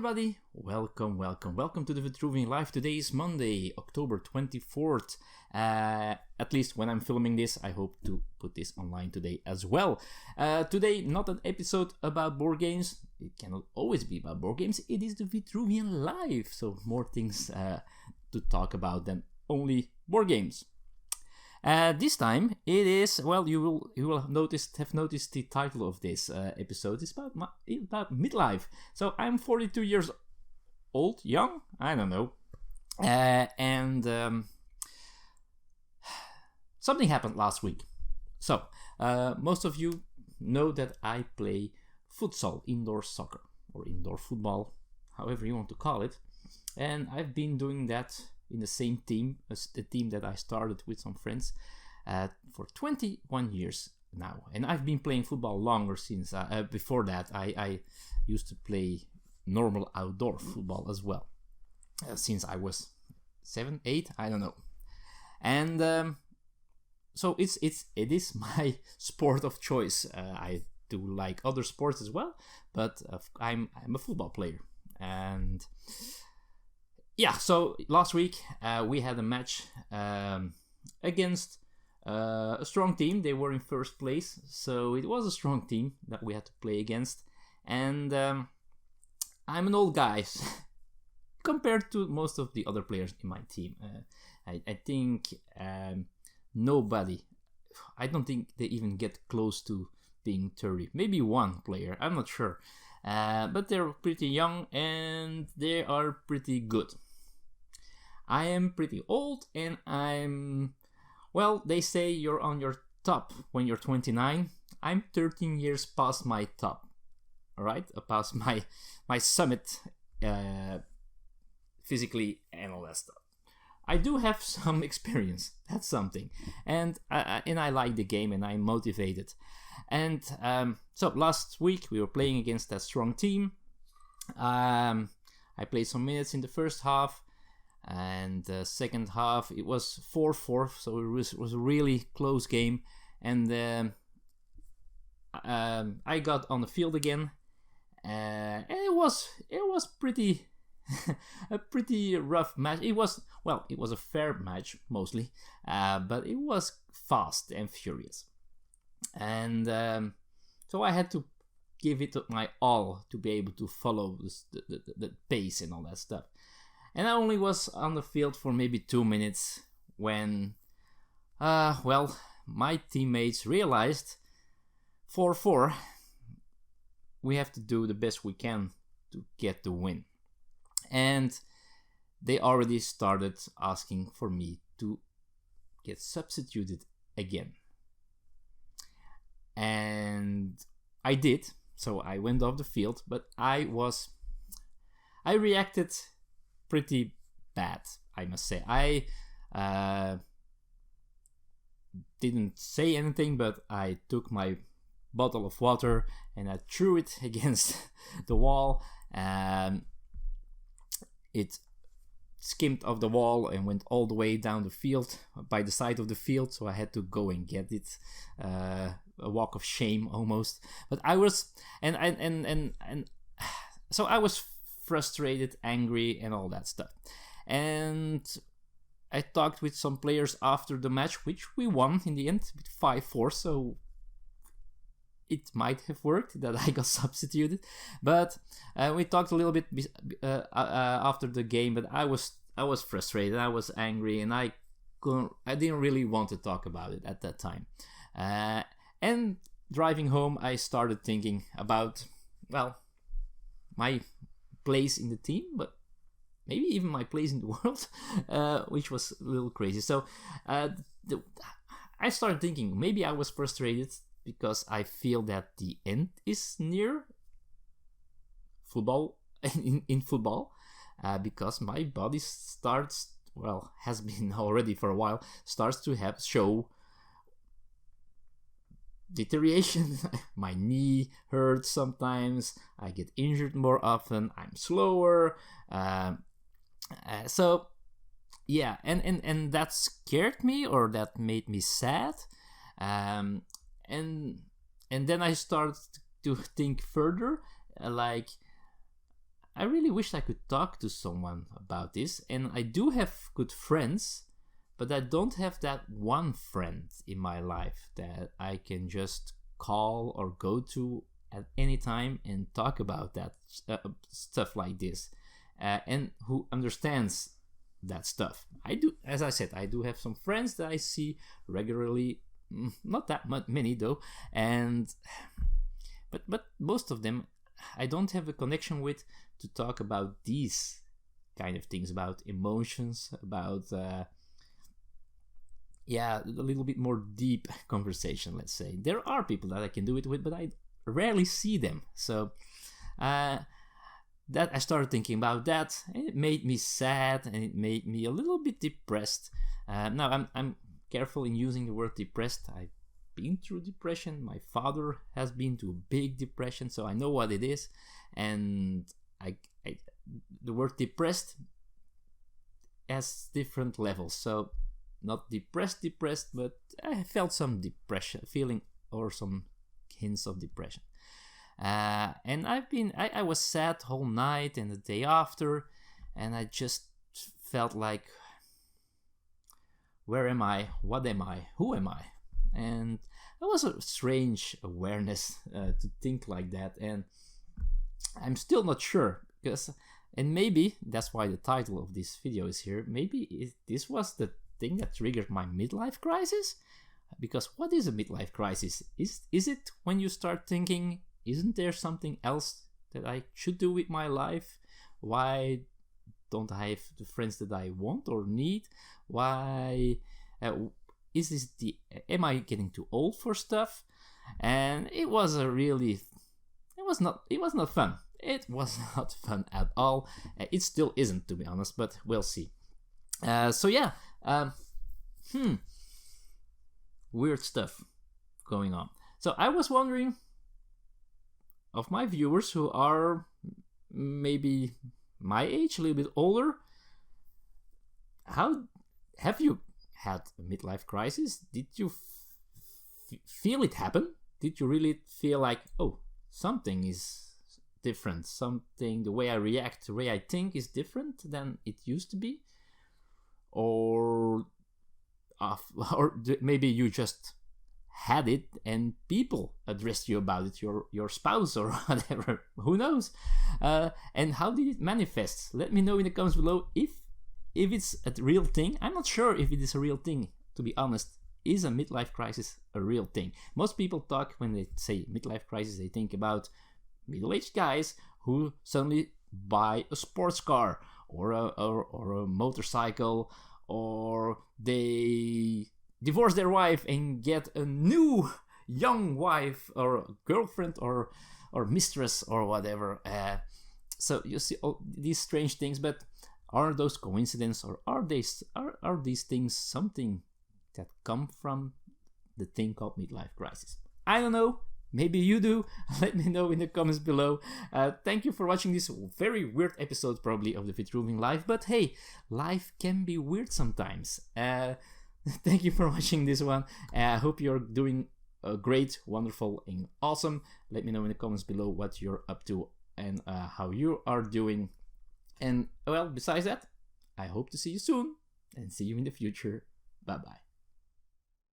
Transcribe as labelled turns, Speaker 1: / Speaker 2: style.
Speaker 1: everybody, welcome to the Vitruvian Live. Today is Monday, October 24th, at least when I'm filming this. I hope to put this online today as well. Today, not an episode about board games. It cannot always be about board games. It is the Vitruvian Live, so more things to talk about than only board games. This time it is, well, you will have noticed the title of this episode is about midlife. So I'm 42 years old, young, I don't know, and something happened last week. So most of you know that I play futsal, indoor soccer or indoor football, however you want to call it, and I've been doing that in the same team as the team that I started with some friends for 21 years now. And I've been playing football longer since before that. I used to play normal outdoor football as well since I was 7, 8, I don't know. And so it is my sport of choice. I do like other sports as well, but I'm a football player. And yeah, so last week we had a match against a strong team. They were in first place, so it was a strong team that we had to play against. And I'm an old guy compared to most of the other players in my team. I think nobody, I don't think they even get close to being 30. Maybe one player, I'm not sure. But they're pretty young and they are pretty good. I am pretty old and well, they say you're on your top when you're 29. I'm 13 years past my top, alright? Past my summit physically and all that stuff. I do have some experience, that's something. And I like the game and I'm motivated. And so last week we were playing against that strong team. I played some minutes in the first half. And the second half it was 4-4, so it was a really close game. And I got on the field again, and it was pretty a pretty rough match. It was a fair match mostly, but it was fast and furious. And so I had to give it my all to be able to follow the pace and all that stuff. And I only was on the field for maybe 2 minutes when, my teammates realized 4-4, we have to do the best we can to get the win. And they already started asking for me to get substituted again. And I did, so I went off the field, but I reacted pretty bad, I must say. I didn't say anything, but I took my bottle of water and I threw it against the wall. It skimmed off the wall and went all the way down the field, by the side of the field, so I had to go and get it. A walk of shame almost. But I was so I was frustrated, angry, and all that stuff. And I talked with some players after the match, which we won in the end with 5-4, so it might have worked that I got substituted. But we talked a little bit after the game, but I was frustrated, I was angry, and I didn't really want to talk about it at that time. And driving home, I started thinking about, my place in the team, but maybe even my place in the world, which was a little crazy. So I started thinking maybe I was frustrated because I feel that the end is near football, in football, because my body has been already for a while, starts to show deterioration. My knee hurts sometimes, I get injured more often, I'm slower, so yeah, and that scared me, or that made me sad, and then I started to think further, like I really wish I could talk to someone about this, and I do have good friends, but I don't have that one friend in my life that I can just call or go to at any time and talk about that stuff like this, and who understands that stuff. I do, as I said, I do have some friends that I see regularly, not that many though, and but most of them I don't have a connection with to talk about these kind of things, about emotions, about a little bit more deep conversation, let's say. There are people that I can do it with, but I rarely see them. So that I started thinking about that, and it made me sad, and it made me a little bit depressed. Now I'm careful in using the word depressed. I've been through depression. My father has been through a big depression, so I know what it is. And the word depressed has different levels. So not depressed, but I felt some depression, feeling, or some hints of depression. And I was sad whole night and the day after, and I just felt like, where am I? What am I? Who am I? And it was a strange awareness to think like that, and I'm still not sure, and maybe that's why the title of this video is here. Maybe this was the thing that triggered my midlife crisis, because what is a midlife crisis? Is it when you start thinking, isn't there something else that I should do with my life? Why don't I have the friends that I want or need? Why is this am I getting too old for stuff? And it was not fun. It was not fun at all. It still isn't, to be honest, but we'll see. Weird stuff going on. So I was wondering, of my viewers who are maybe my age, a little bit older, how have you had a midlife crisis? Did you feel it happen? Did you really feel like, oh, something is different, something, the way I react, the way I think is different than it used to be? Or maybe you just had it and people addressed you about it, your spouse or whatever, who knows? And how did it manifest? Let me know in the comments below if it's a real thing. I'm not sure if it is a real thing, to be honest. Is a midlife crisis a real thing? Most people talk, when they say midlife crisis, they think about middle-aged guys who suddenly buy a sports car or a motorcycle, or they divorce their wife and get a new young wife or girlfriend or mistress or whatever. So you see all these strange things, but are those coincidence, or are these things something that come from the thing called midlife crisis? I don't know. Maybe you do. Let me know in the comments below. Thank you for watching this very weird episode, probably, of the Vitruvian life. But hey, life can be weird sometimes. Thank you for watching this one. I hope you're doing great, wonderful, and awesome. Let me know in the comments below what you're up to and how you are doing. And well, besides that, I hope to see you soon and see you in the future. Bye bye.